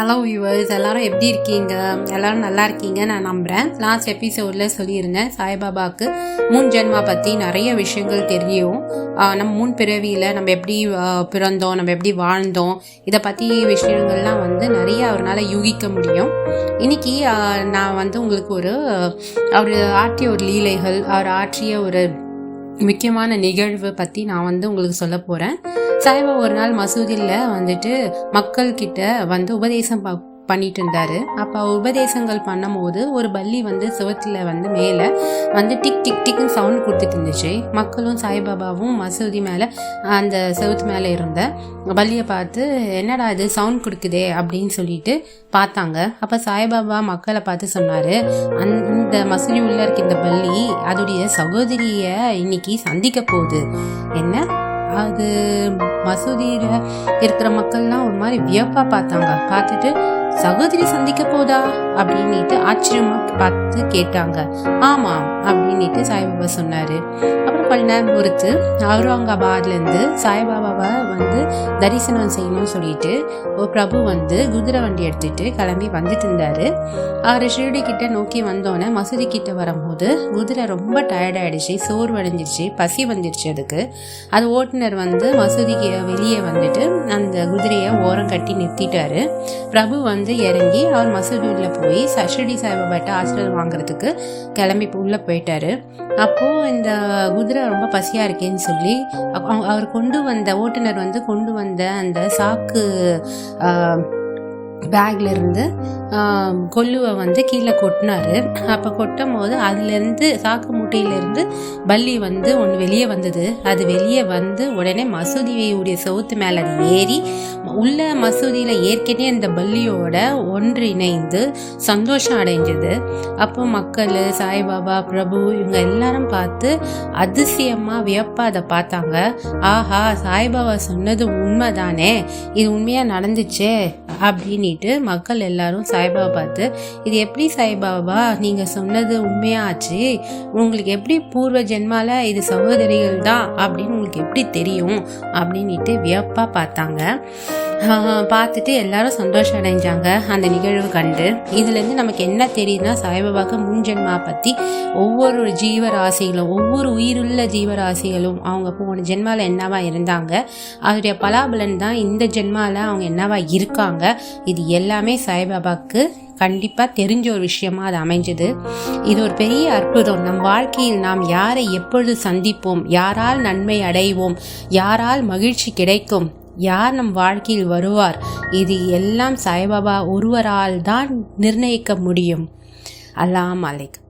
Hello viewers, எல்லோரும் எப்படி இருக்கீங்க? எல்லோரும் நல்லா இருக்கீங்க நான் நம்புகிறேன். லாஸ்ட் எபிசோடில் சொல்லியிருந்தேன் சாய்பாபாவுக்கு முன் ஜென்மா பற்றி நிறைய விஷயங்கள் தெரியும். நம்ம முன் பிறவியில் நம்ம எப்படி பிறந்தோம், நம்ம எப்படி வாழ்ந்தோம், இதை பற்றி விஷயங்கள்லாம் நிறைய அவரால் யூகிக்க முடியும். இன்றைக்கி நான் உங்களுக்கு அவர் ஆற்றிய ஒரு லீலைகள், அவர் ஆற்றிய ஒரு முக்கியமான நிகழ்வு பற்றி நான் உங்களுக்கு சொல்ல போகிறேன். சாய்பாபா ஒரு நாள் மசூதியில் மக்கள்கிட்ட உபதேசம் பண்ணிட்டு இருந்தாரு. அப்போ உபதேசங்கள் பண்ணும் போது ஒரு பல்லி சுவத்துல மேலே டிக் டிக் டிக்னு சவுண்ட் கொடுத்துட்டு இருந்துச்சு. மக்களும் சாய்பாபாவும் மசூதி மேலே அந்த செவத்து மேலே இருந்த பல்லியை பார்த்து என்னடா இது சவுண்ட் கொடுக்குதே அப்படின்னு சொல்லிட்டு பார்த்தாங்க. அப்போ சாய்பாபா மக்களை பார்த்து சொன்னார், அந்த மசூதி உள்ள இருக்க இந்த பல்லி அதோடைய சகோதரியை இன்னைக்கு சந்திக்க போகுது. என்ன அது? மசூதியில் இருக்கிற மக்கள்லாம் ஒரு மாதிரி வியப்பா பார்த்துட்டு சகோதரி சந்திக்க போதா அப்படின்ட்டு ஆச்சரியமா பார்த்து கேட்டாங்க. ஆமாம் அப்படின்ட்டு சாய்பாபா சொன்னாரு. அப்புறம் கொஞ்ச நேரம் பொறுத்து அவுரங்காபாத்லேருந்து சாய்பாபாவை தரிசனம் செய்யணும்னு சொல்லிட்டு ஒரு பிரபு குதிரை வண்டி எடுத்துட்டு கிளம்பி வந்துட்டு இருந்தாரு. அவர் ஷிரடி கிட்ட நோக்கி வந்தோன்னே மசூதி கிட்ட வரும்போது குதிரை ரொம்ப டயர்டாயிடுச்சு, சோர்வடைஞ்சிருச்சு, பசி வந்துருச்சு. அது ஓட்டுநர் மசூதிக்கு வெளியே அந்த குதிரையை ஓரம் கட்டி நிறுத்திட்டாரு. பிரபு இறங்கி அவர் மசூதி உள்ள போய் ஷிரடி சாய்பாபாட்ட ஆசீர்வாதம் வாங்குறதுக்கு கிளம்பி உள்ள போயிட்டாரு. அப்போ இந்த குதிரை ரொம்ப பசியா இருக்கேன்னு சொல்லி அவர் ஓட்டுநர் கொண்டு வந்த அந்த சாக்கு பேக்ல இருந்து கொல்லுவை கீழே கொட்டினாரு. அப்போ கொட்டும் போது அதுலேருந்து சாக்கு மூட்டையிலேருந்து பல்லி ஒன்று வெளியே வந்தது. அது வெளியே உடனே மசூதியுடைய செவுத்து மேலே அது ஏறி உள்ள மசூதியில் ஏற்கனவே இந்த பல்லியோட ஒன்றிணைந்து சந்தோஷம் அடைஞ்சது. அப்போ மக்கள், சாய்பாபா, பிரபு இவங்க எல்லாரும் பார்த்து அதிசயமாக வியப்பாக அதை பார்த்தாங்க. ஆஹா, சாய்பாபா சொன்னது உண்மைதானே, இது உண்மையாக நடந்துச்சே அப்படின்ட்டு மக்கள் எல்லாரும் சாய்பாபா பார்த்து, இது எப்படி சாய்பாபா நீங்கள் சொன்னது உண்மையாச்சு? உங்களுக்கு எப்படி பூர்வ ஜென்மால இது சகோதரிகள் தான் அப்படின்னு உங்களுக்கு எப்படி தெரியும் அப்படின்ட்டு வியப்பாக பார்த்தாங்க. பார்த்துட்டு எல்லாரும் சந்தோஷம் அடைஞ்சாங்க அந்த நிகழ்வு கண்டு. இதுலேருந்து நமக்கு என்ன தெரியுதுன்னா, சாய்பாபாவுக்கு முன் ஜென்மா பற்றி ஒவ்வொரு ஜீவராசிகளும், ஒவ்வொரு உயிருள்ள ஜீவராசிகளும் அவங்க போன ஜென்மாவில் என்னவா இருந்தாங்க, அதோடைய பலாபலன் தான் இந்த ஜென்மாவில் அவங்க என்னவா இருக்காங்க. இது எல்லாமே சாய்பாபாவுக்கு கண்டிப்பாக தெரிஞ்ச ஒரு விஷயமா அது அமைஞ்சது. இது ஒரு பெரிய அற்புதம். நம் வாழ்க்கையில் நாம் யாரை எப்பொழுது சந்திப்போம், யாரால் நன்மை அடைவோம், யாரால் மகிழ்ச்சி கிடைக்கும், யார் நம் வாழ்க்கையில் வருவார், இது எல்லாம் சாய்பாபா ஒருவரால் தான் நிர்ணயிக்க முடியும். அல்லாஹ் அலைக்கும்.